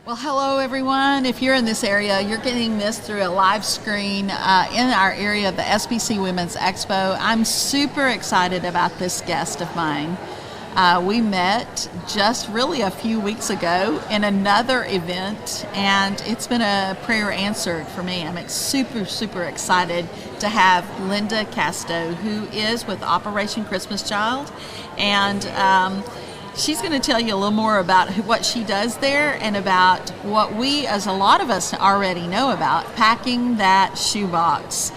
Well, hello everyone. If you're in this area, you're getting this through a live screen in our area of the SBC Women's Expo. I'm super excited about this guest of mine. We met just really a few weeks ago in another event, and it's been a prayer answered for me. I'm super excited to have Lynda Casto, who is with Operation Christmas Child, and she's going to tell you a little more about what she does there and about what we, as a lot of us already know about, packing that shoebox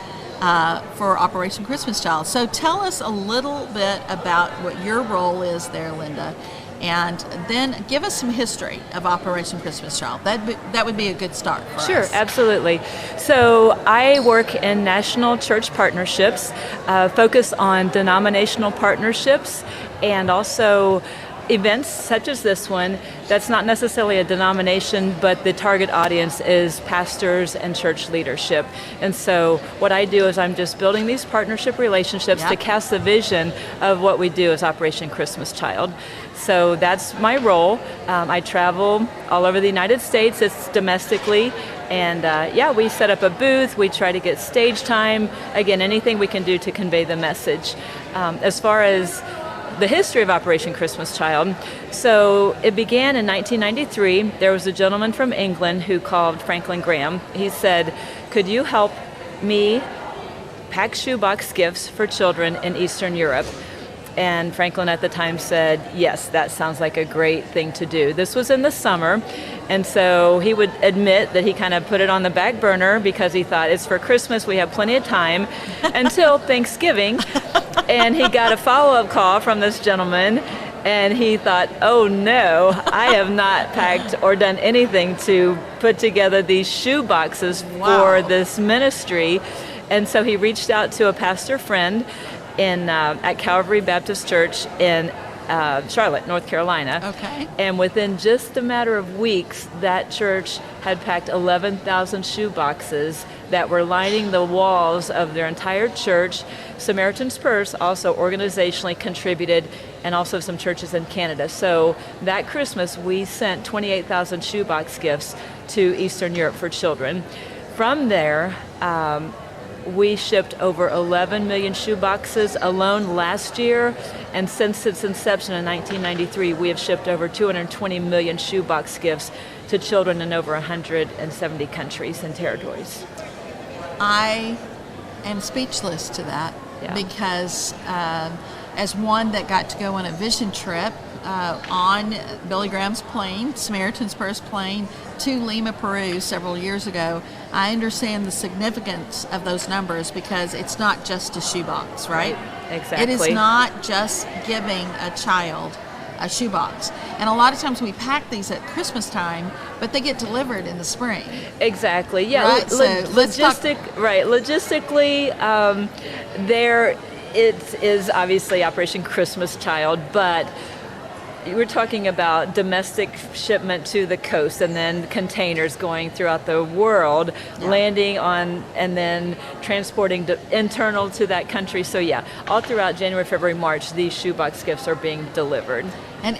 for Operation Christmas Child. So tell us a little bit about what your role is there, Lynda, and then give us some history of Operation Christmas Child. That would be a good start for us. Sure, absolutely. So I work in national church partnerships, focus on denominational partnerships, and also events such as this one. That's not necessarily a denomination, but the target audience is pastors and church leadership. And so what I do is I'm just building these partnership relationships to cast the vision of what we do as Operation Christmas Child. So that's my role. I travel all over the United States. It's domestically. And we set up a booth. We try to get stage time. Again, anything we can do to convey the message. As far as the history of Operation Christmas Child. So it began in 1993. There was a gentleman from England who called Franklin Graham. He said, "Could you help me pack shoebox gifts for children in Eastern Europe?" And Franklin at the time said, "Yes, that sounds like a great thing to do." This was in the summer, and so he would admit that he kind of put it on the back burner because he thought, it's for Christmas, we have plenty of time, until Thanksgiving. And he got a follow-up call from this gentleman, and he thought, oh no, I have not packed or done anything to put together these shoe boxes for this ministry. And so he reached out to a pastor friend at Calvary Baptist Church in Charlotte, North Carolina. Okay. And within just a matter of weeks, that church had packed 11,000 shoe boxes that were lining the walls of their entire church. Samaritan's Purse also organizationally contributed, and also some churches in Canada. So that Christmas, we sent 28,000 shoebox gifts to Eastern Europe for children. From there, we shipped over 11 million shoe boxes alone last year, and since its inception in 1993, we have shipped over 220 million shoe box gifts to children in over 170 countries and territories. I am speechless to that because as one that got to go on a vision trip on Billy Graham's plane, Samaritan's Purse plane, to Lima, Peru several years ago, I understand the significance of those numbers because it's not just a shoebox, right? Exactly. It is not just giving a child a shoebox. And a lot of times we pack these at Christmas time, but they get delivered in the spring. Exactly. Yeah. Right? Logistically, there it is obviously Operation Christmas Child, but we're talking about domestic shipment to the coast and then containers going throughout the world, landing on and then transporting internal to that country. So all throughout January, February, March, these shoebox gifts are being delivered. And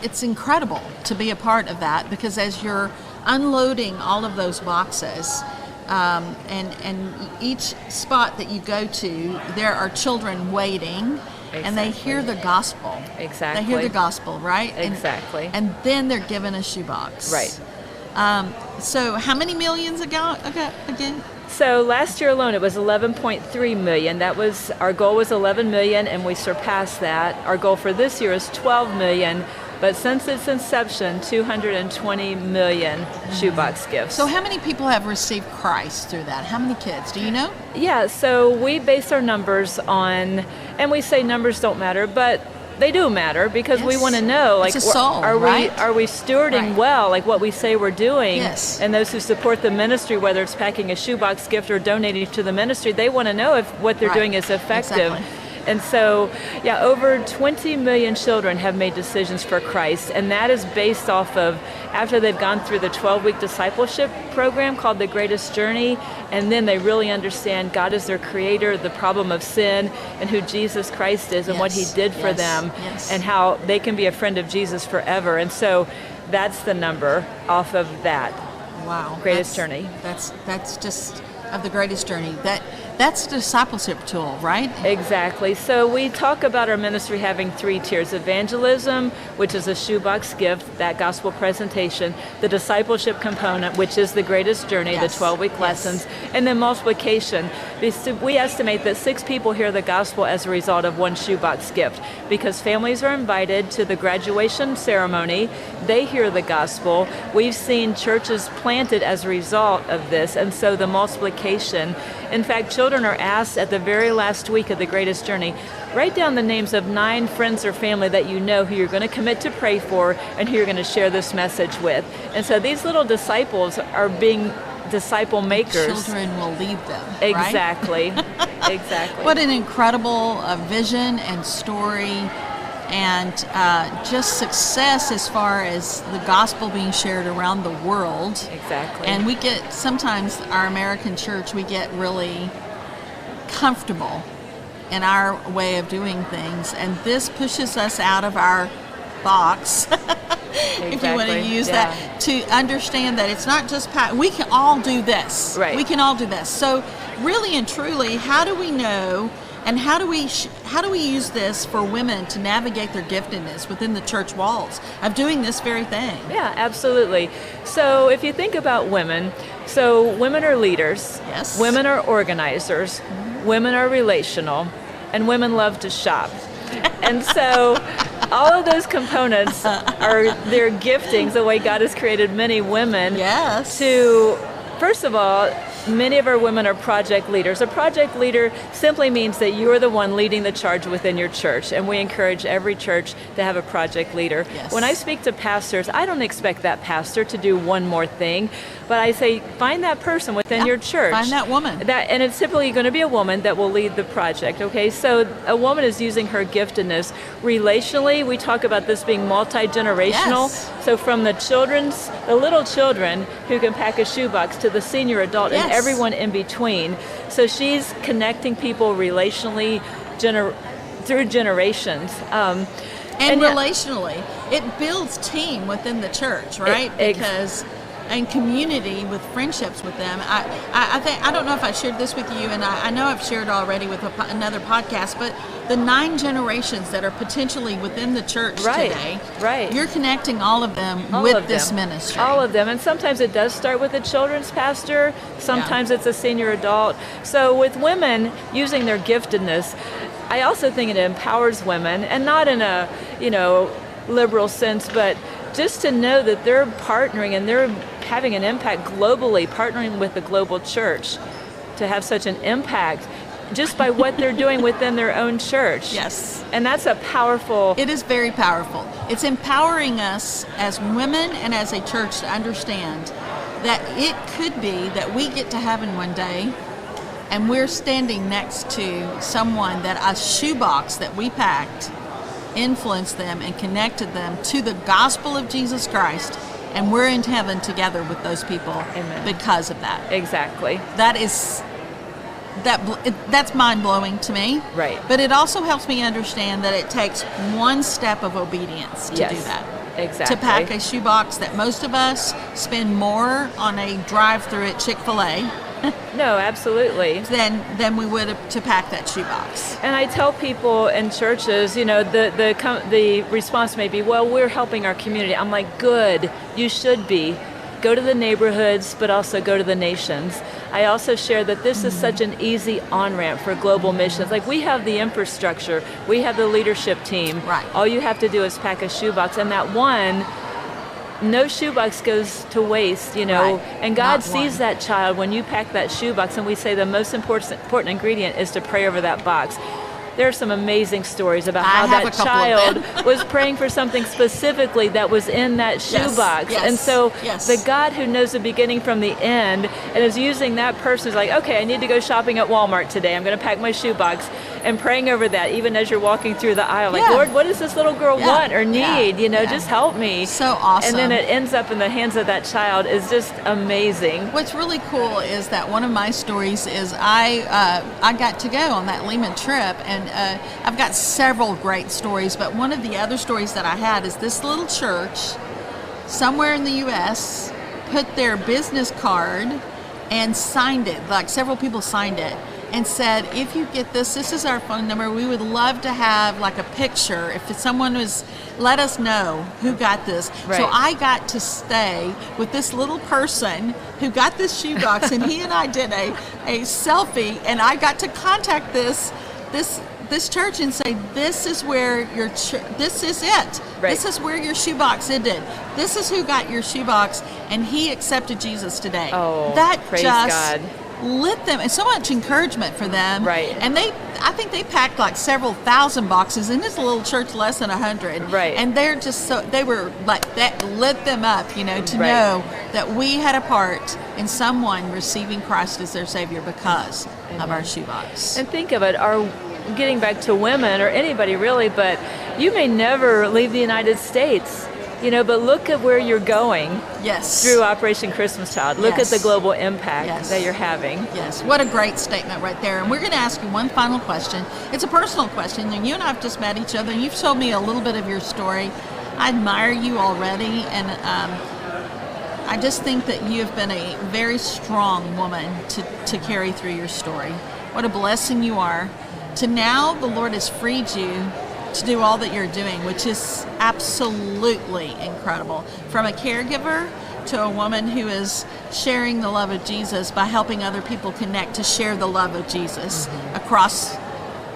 it's incredible to be a part of that because as you're unloading all of those boxes, and each spot that you go to, there are children waiting. Exactly. And they hear the gospel. Exactly. They hear the gospel, right? Exactly. And then they're given a shoebox. Right. So how many millions again? So last year alone, it was 11.3 million. Our goal was 11 million, and we surpassed that. Our goal for this year is 12 million. But since its inception, 220 million shoebox gifts. So how many people have received Christ through that? How many kids? Do you know? Yeah, so we base our numbers on, and we say numbers don't matter, but they do matter because we want to know, like, it's a soul, are right? we stewarding well, like what we say we're doing? Yes. And those who support the ministry, whether it's packing a shoebox gift or donating to the ministry, they want to know if what they're doing is effective. Exactly. And so, over 20 million children have made decisions for Christ, and that is based off of after they've gone through the 12-week discipleship program called The Greatest Journey, and then they really understand God is their creator, the problem of sin, and who Jesus Christ is, and what he did for them, and how they can be a friend of Jesus forever. And so that's the number off of that. Wow. Greatest Journey. That's just of the Greatest Journey. That's a discipleship tool, right? Exactly. So we talk about our ministry having 3 tiers: evangelism, which is a shoebox gift, that gospel presentation; the discipleship component, which is the Greatest Journey, the 12-week lessons; and then multiplication. We estimate that 6 people hear the gospel as a result of one shoebox gift, because families are invited to the graduation ceremony. They hear the gospel. We've seen churches planted as a result of this, and so the multiplication. In fact, children are asked at the very last week of the Greatest Journey, write down the names of 9 friends or family that you know who you're going to commit to pray for and who you're going to share this message with. And so these little disciples are being disciple makers. Children will lead them. Exactly. Right? Exactly. What an incredible vision and story, and just success as far as the gospel being shared around the world. Exactly. And we get, sometimes our American church, we get really comfortable in our way of doing things, and this pushes us out of our box, if you want to use that, to understand that it's not just we can all do this. Right. We can all do this. So really and truly, how do we know, and how do we use this for women to navigate their giftedness within the church walls of doing this very thing? Yeah, absolutely. So if you think about women, so women are leaders, yes, women are organizers, women are relational, and women love to shop. And so all of those components are their giftings, the way God has created many women to, first of all, many of our women are project leaders. A project leader simply means that you are the one leading the charge within your church, and we encourage every church to have a project leader. Yes. When I speak to pastors, I don't expect that pastor to do one more thing, but I say find that person within your church. Find that woman. And it's typically going to be a woman that will lead the project, okay? So a woman is using her giftedness. Relationally, we talk about this being multi-generational. Yes. So from the little children who can pack a shoebox to the senior adult and everyone in between. So she's connecting people relationally through generations. And relationally, it builds team within the church, right? And community with friendships with them. I think, I don't know if I shared this with you, and I know I've shared already with another podcast, but the 9 generations that are potentially within the church today, you're connecting all of them with this ministry. All of them. And sometimes it does start with a children's pastor, sometimes it's a senior adult. So with women using their giftedness, I also think it empowers women, and not in a liberal sense, but just to know that they're partnering and they're having an impact globally, partnering with the global church to have such an impact just by what they're doing within their own church. Yes. And that's a powerful... It is very powerful. It's empowering us as women and as a church to understand that it could be that we get to heaven one day and we're standing next to someone that a shoebox that we packed influenced them and connected them to the gospel of Jesus Christ, and we're in heaven together with those people. Amen. Because of that. Exactly. That's mind-blowing to me. Right. But it also helps me understand that it takes one step of obedience to do that. Exactly. To pack a shoebox that most of us spend more on a drive-through at Chick-fil-A no, absolutely. than we would to pack that shoebox. And I tell people in churches, the response may be, well, we're helping our community. I'm like, good, you should be. Go to the neighborhoods, but also go to the nations. I also share that this is such an easy on-ramp for global missions. Like, we have the infrastructure, we have the leadership team. Right. All you have to do is pack a shoebox, and that one, no shoebox goes to waste, Right. And God Not sees one. that child when you pack that shoebox, and we say the most important ingredient is to pray over that box. there are some amazing stories about I how have that a couple child of them. was praying for something specifically that was in that shoebox. Yes, and so yes. the God who knows the beginning from the end and is using that person is like, okay, I need to go shopping at Walmart today. I'm going to pack my shoebox, and praying over that even as you're walking through the aisle. Like, Yeah. Lord, what does this little girl Yeah. want or Yeah. need? You know, Yeah. just help me. So awesome. And then it ends up in the hands of that child is just amazing. What's really cool is that one of my stories is I got to go on that Lehman trip, and I've got several great stories, but one of the other stories that I had is this little church somewhere in the U.S. put their business card and signed it, like several people signed it, and said, if you get this is our phone number. We would love to have like a picture. If someone was, let us know who got this. Right. So I got to stay with this little person who got this shoebox, and he and I did a selfie, and I got to contact this church and say, this is where this is it. Right. This is where your shoebox ended. This is who got your shoebox, and he accepted Jesus today. Oh, that praise just God. lit them, and so much encouragement for them. Right. And I think they packed like several thousand boxes in this little church, less than 100. Right. And they were like, that lit them up, to Right. know that we had a part in someone receiving Christ as their Savior because of our shoebox. And think of it, getting back to women or anybody really, but you may never leave the United States, but look at where you're going Yes. through Operation Christmas Child. Look Yes. at the global impact Yes. that you're having. Yes, what a great statement right there. And we're going to ask you one final question. It's a personal question, and you and I have just met each other, and you've told me a little bit of your story. I admire you already, and I just think that you have been a very strong woman to carry through your story. What a blessing you are. To now, the Lord has freed you to do all that you're doing, which is absolutely incredible. From a caregiver to a woman who is sharing the love of Jesus by helping other people connect to share the love of Jesus across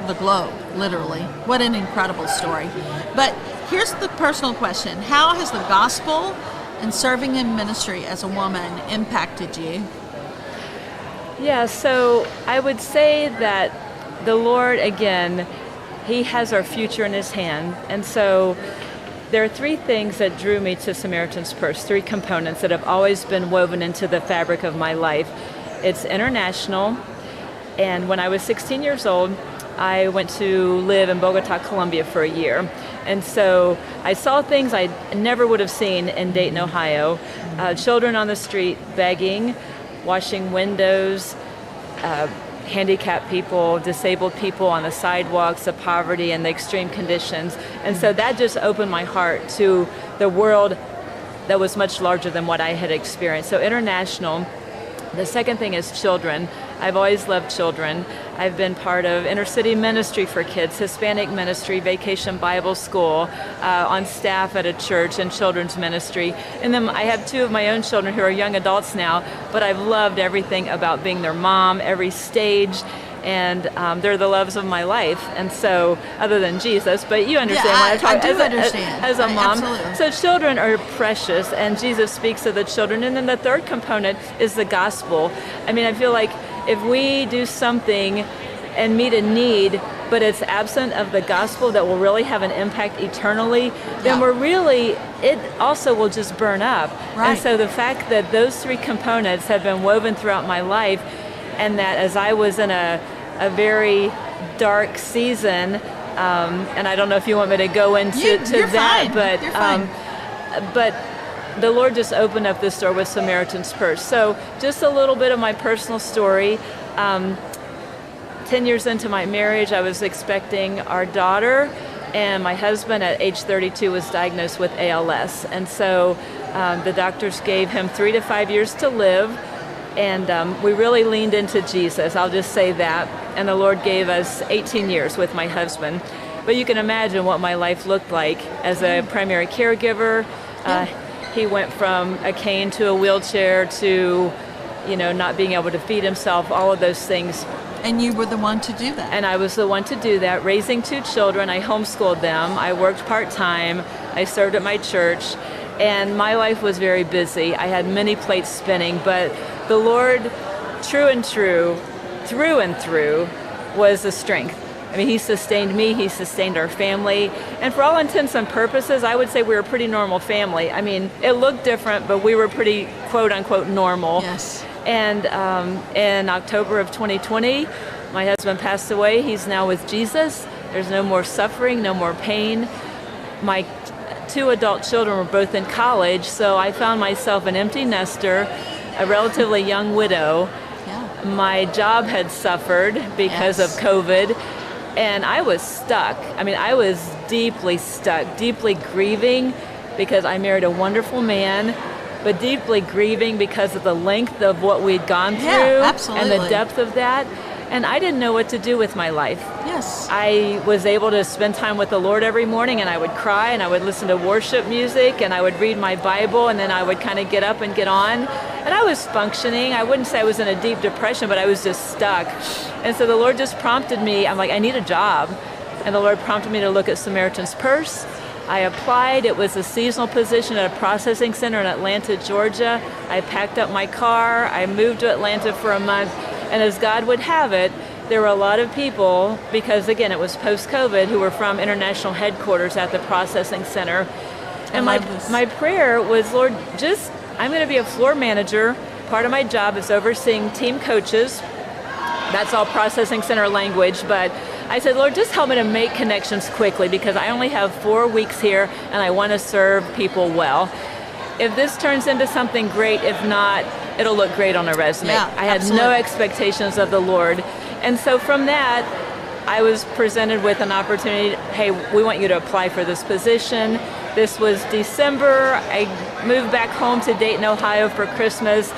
the globe, literally. What an incredible story. But here's the personal question. How has the gospel and serving in ministry as a woman impacted you? Yeah, so I would say that the Lord, again, He has our future in His hand. And so there are three things that drew me to Samaritan's Purse, three components that have always been woven into the fabric of my life. It's international, and when I was 16 years old, I went to live in Bogota, Colombia for a year. And so I saw things I never would have seen in Dayton, Ohio. Children on the street begging, washing windows, handicapped people, disabled people on the sidewalks, the poverty and the extreme conditions. And so that just opened my heart to the world that was much larger than what I had experienced. So international. The second thing is children. I've always loved children. I've been part of inner city ministry for kids, Hispanic ministry, Vacation Bible School, on staff at a church and children's ministry. And then I have two of my own children who are young adults now, but I've loved everything about being their mom, every stage, and they're the loves of my life. And so, other than Jesus, but you understand what I'm talking about. As a mom. Absolutely. So children are precious, and Jesus speaks of the children. And then the third component is the gospel. I mean, I feel like if we do something and meet a need, but it's absent of the gospel that will really have an impact eternally, then it also will just burn up. Right. And so the fact that those three components have been woven throughout my life, and that as I was in a very dark season, and I don't know if you want me to go into that, fine. but You're fine. But the Lord just opened up this door with Samaritan's Purse. So just a little bit of my personal story. 10 years into my marriage, I was expecting our daughter, and my husband at age 32 was diagnosed with ALS. And so the doctors gave him 3 to 5 years to live, and we really leaned into Jesus, I'll just say that. And the Lord gave us 18 years with my husband. But you can imagine what my life looked like as a primary caregiver. He went from a cane to a wheelchair to, not being able to feed himself, all of those things. And you were the one to do that. And I was the one to do that, raising 2 children. I homeschooled them. I worked part-time. I served at my church. And my life was very busy. I had many plates spinning, but the Lord, through and through, was the strength. I mean, he sustained me, he sustained our family, and for all intents and purposes, I would say we were a pretty normal family. I mean, it looked different, but we were pretty quote-unquote normal. Yes. And in October of 2020, my husband passed away. He's now with Jesus. There's no more suffering, no more pain. My 2 adult children were both in college, so I found myself an empty nester, a relatively young widow. Yeah. My job had suffered because Yes. of COVID, and I was stuck. I mean, I was deeply stuck, deeply grieving because I married a wonderful man, but deeply grieving because of the length of what we'd gone through and the absolutely. depth of that. And I didn't know what to do with my life. Yes. I was able to spend time with the Lord every morning, and I would cry, and I would listen to worship music, and I would read my Bible, and then I would kind of get up and get on. And I was functioning. I wouldn't say I was in a deep depression, but I was just stuck. And so the Lord just prompted me. I'm like, I need a job. And the Lord prompted me to look at Samaritan's Purse. I applied. It was a seasonal position at a processing center in Atlanta, Georgia. I packed up my car. I moved to Atlanta for a month. And as God would have it, there were a lot of people, because again, it was post-COVID, who were from international headquarters at the processing center. And my prayer was, Lord, I'm going to be a floor manager. Part of my job is overseeing team coaches. That's all processing center language, but I said, Lord, just help me to make connections quickly, because I only have 4 weeks here and I want to serve people well. If this turns into something great, if not, it'll look great on a resume. Yeah, I had absolutely. no expectations of the Lord. And so from that, I was presented with an opportunity. Hey, we want you to apply for this position. This was December. I moved back home to Dayton, Ohio for Christmas.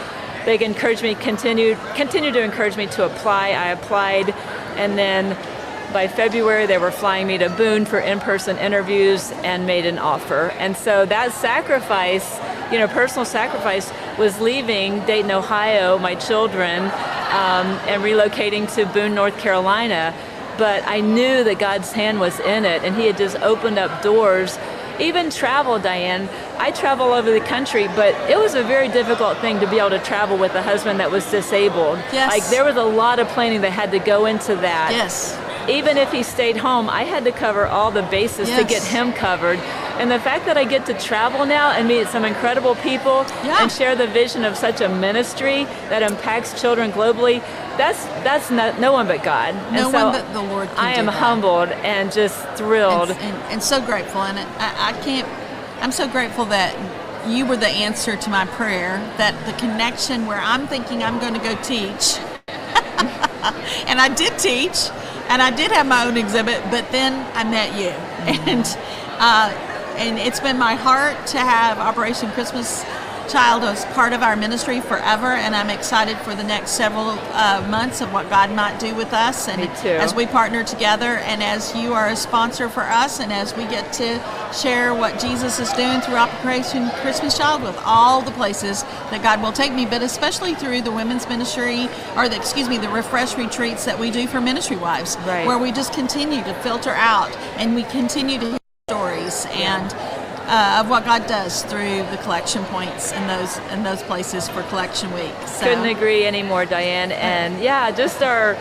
They encouraged me, continued to encourage me to apply. I applied, and then by February, they were flying me to Boone for in-person interviews and made an offer. And so that sacrifice, personal sacrifice, was leaving Dayton, Ohio, my children, and relocating to Boone, North Carolina. But I knew that God's hand was in it, and he had just opened up doors. Even travel, Diane. I travel all over the country, but it was a very difficult thing to be able to travel with a husband that was disabled. Yes. Like, there was a lot of planning that had to go into that. Yes. Even if he stayed home, I had to cover all the bases to get him covered. And the fact that I get to travel now and meet some incredible people and share the vision of such a ministry that impacts children globally, that's no one but God. No one but the Lord can I am do that. humbled and just thrilled. And so grateful. And I'm so grateful that you were the answer to my prayer, that the connection where I'm thinking I'm going to go teach. And I did teach, and I did have my own exhibit, but then I met you. And it's been my heart to have Operation Christmas Child as part of our ministry forever, and I'm excited for the next several months of what God might do with us, and Me too. as we partner together, and as you are a sponsor for us, and as we get to share what Jesus is doing through Operation Christmas Child with all the places that God will take me, but especially through the women's ministry, or the refresh retreats that we do for ministry wives, Right. where we just continue to filter out and we continue to hear stories and of what God does through the collection points and those places for collection week. So, Couldn't agree anymore, Diane. And just our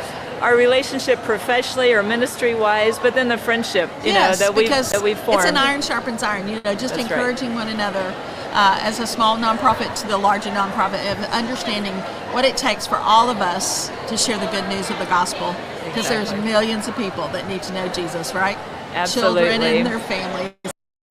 relationship professionally or ministry wise, but then the friendship, that we formed. It's an iron sharpens iron. Just That's encouraging one another as a small nonprofit to the larger nonprofit, of understanding what it takes for all of us to share the good news of the gospel, because there's millions of people that need to know Jesus, right? Absolutely. Children and their families.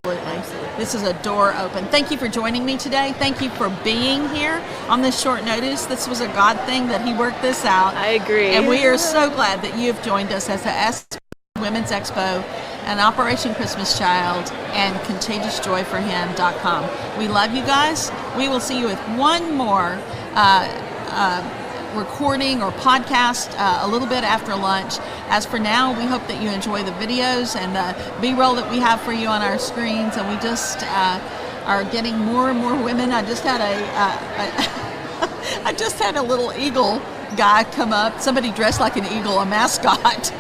Absolutely. This is a door open. Thank you for joining me today. Thank you for being here on this short notice. This was a God thing that he worked this out. I agree. And we are so glad that you have joined us as the Women's Expo and Operation Christmas Child and ContagiousJoyForHim.com. We love you guys. We will see you with one more recording or podcast a little bit after lunch. As for now, we hope that you enjoy the videos and the B-roll that we have for you on our screens, and we just are getting more and more women. I just had a little eagle guy come up, somebody dressed like an eagle, a mascot,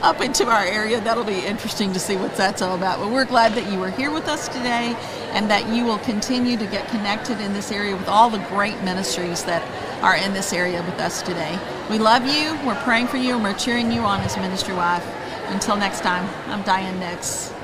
up into our area. That'll be interesting to see what that's all about. But we're glad that you were here with us today, and that you will continue to get connected in this area with all the great ministries that are in this area with us today. We love you, we're praying for you, and we're cheering you on as ministry wife. Until next time, I'm Diane Nix.